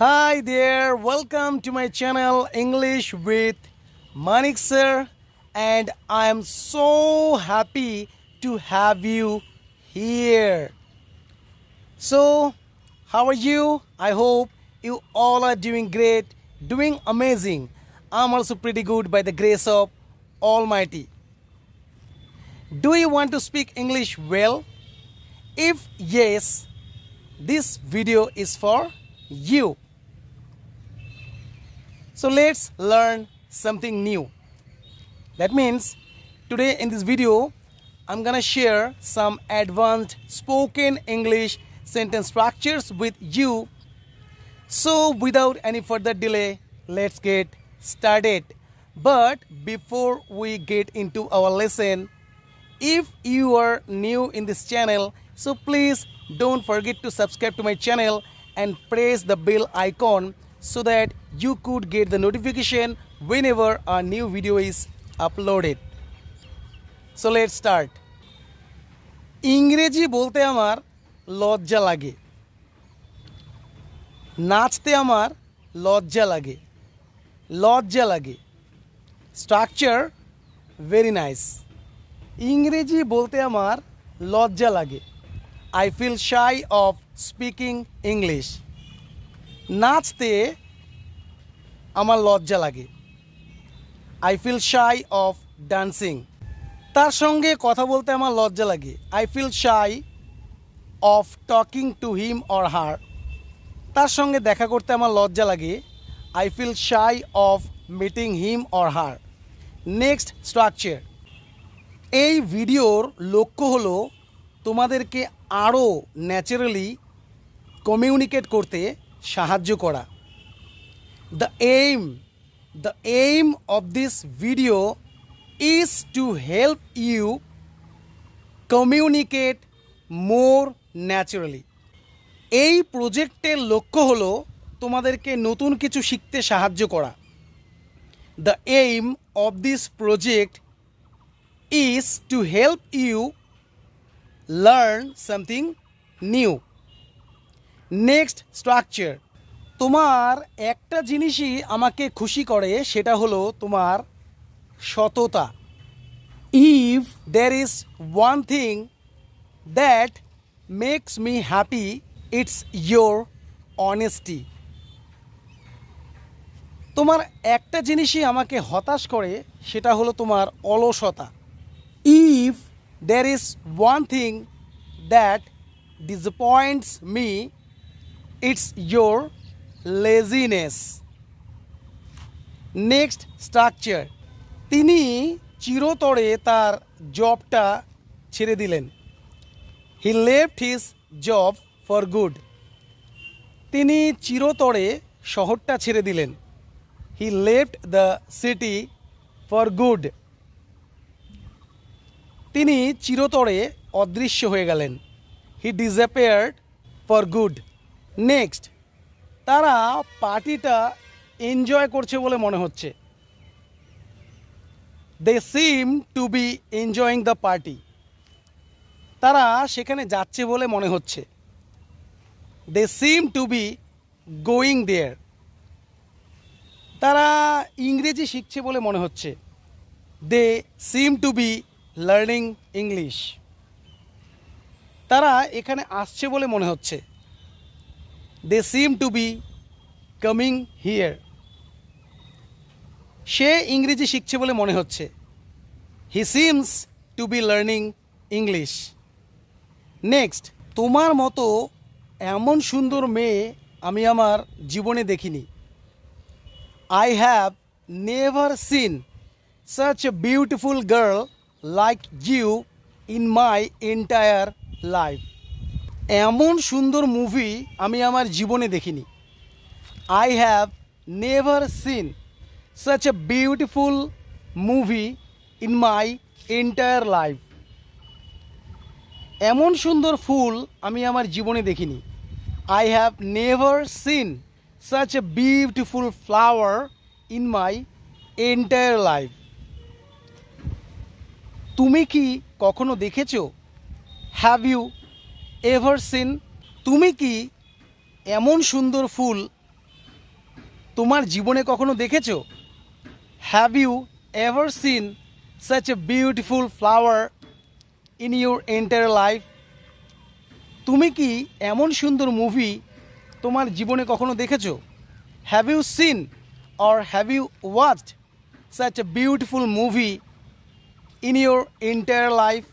Hi there, welcome to my channel English with Manik sir, and I am so happy to have you here. So, how are you? I hope you all are doing great, doing amazing. I'm also pretty good by the grace of Almighty. Do you want to speak English well? If yes, this video is for you. So let's learn something new. That means today in this video, I'm gonna share some advanced spoken English sentence structures with you. So without any further delay, let's get started. But before we get into our lesson, if you are new in this channel, so please don't forget to subscribe to my channel and press the bell icon so that you could get the notification whenever a new video is uploaded. So let's start. इंग्रेजी बोलते आमार लज्जा लागे, नाचते आमार लज्जा लागे, लज्जा लागे. Structure very nice. इंग्रेजी बोलते आमार लज्जा लागे. I feel shy of speaking English. নাচতে আমার লজ্জা লাগে. I feel shy of dancing. তার সঙ্গে কথা বলতে আমার লজ্জা লাগে. I feel shy of talking to him or her. তার সঙ্গে দেখা করতে আমার লজ্জা লাগে. I feel shy of meeting him or her. Next structure. এই ভিডিওর লক্ষ্য হলো তোমাদেরকে আরও ন্যাচারালি কমিউনিকেট করতে সাহায্য করা. The aim of this video is to help you communicate more naturally. এই প্রজেক্টের লক্ষ্য হলো তোমাদেরকে নতুন কিছু শিখতে সাহায্য করা. The aim of this project is to help you learn something new. Next structure. তোমার একটা জিনিসই আমাকে খুশি করে, সেটা হলো তোমার সততা. If there is one thing that makes me happy, it's your honesty. তোমার একটা জিনিসই আমাকে হতাশ করে, সেটা হলো তোমার অলসতা. If there is one thing that disappoints me, it's your laziness. Next structure. তিনি চিরতরে তার জবটা ছেড়ে দিলেন. He left his job for good. তিনি চিরতরে শহরটা ছেড়ে দিলেন. He left the city for good. তিনি চিরতরে অদৃশ্য হয়ে গেলেন. He disappeared for good. Next. তারা পার্টিটা এনজয় করছে বলে মনে হচ্ছে. They seem to be enjoying the party. তারা সেখানে যাচ্ছে বলে মনে হচ্ছে. They seem to be going there. তারা ইংরেজি শিখছে বলে মনে হচ্ছে. They seem to be learning English. তারা এখানে আসছে বলে মনে হচ্ছে. They seem to be coming here. সে ইংরেজি শিখছে বলে মনে হচ্ছে. He seems to be learning English. Next. তোমার মতো এমন সুন্দর মেয়ে আমি আমার জীবনে দেখিনি. I have never seen such a beautiful girl like you in my entire life. এমন সুন্দর মুভি আমি আমার জীবনে দেখিনি. I have never seen such a beautiful movie in my entire life. এমন সুন্দর ফুল আমি আমার জীবনে দেখিনি. I have never seen such a beautiful flower in my entire life. তুমি কি কখনো দেখেছো? Have you ever seen? তুমি কি এমন সুন্দর ফুল তোমার জীবনে কখনো দেখেছো? Have you ever seen such a beautiful flower in your entire life? তুমি কি এমন সুন্দর মুভি তোমার জীবনে কখনো দেখেছো? Have you seen or have you watched such a beautiful movie in your entire life?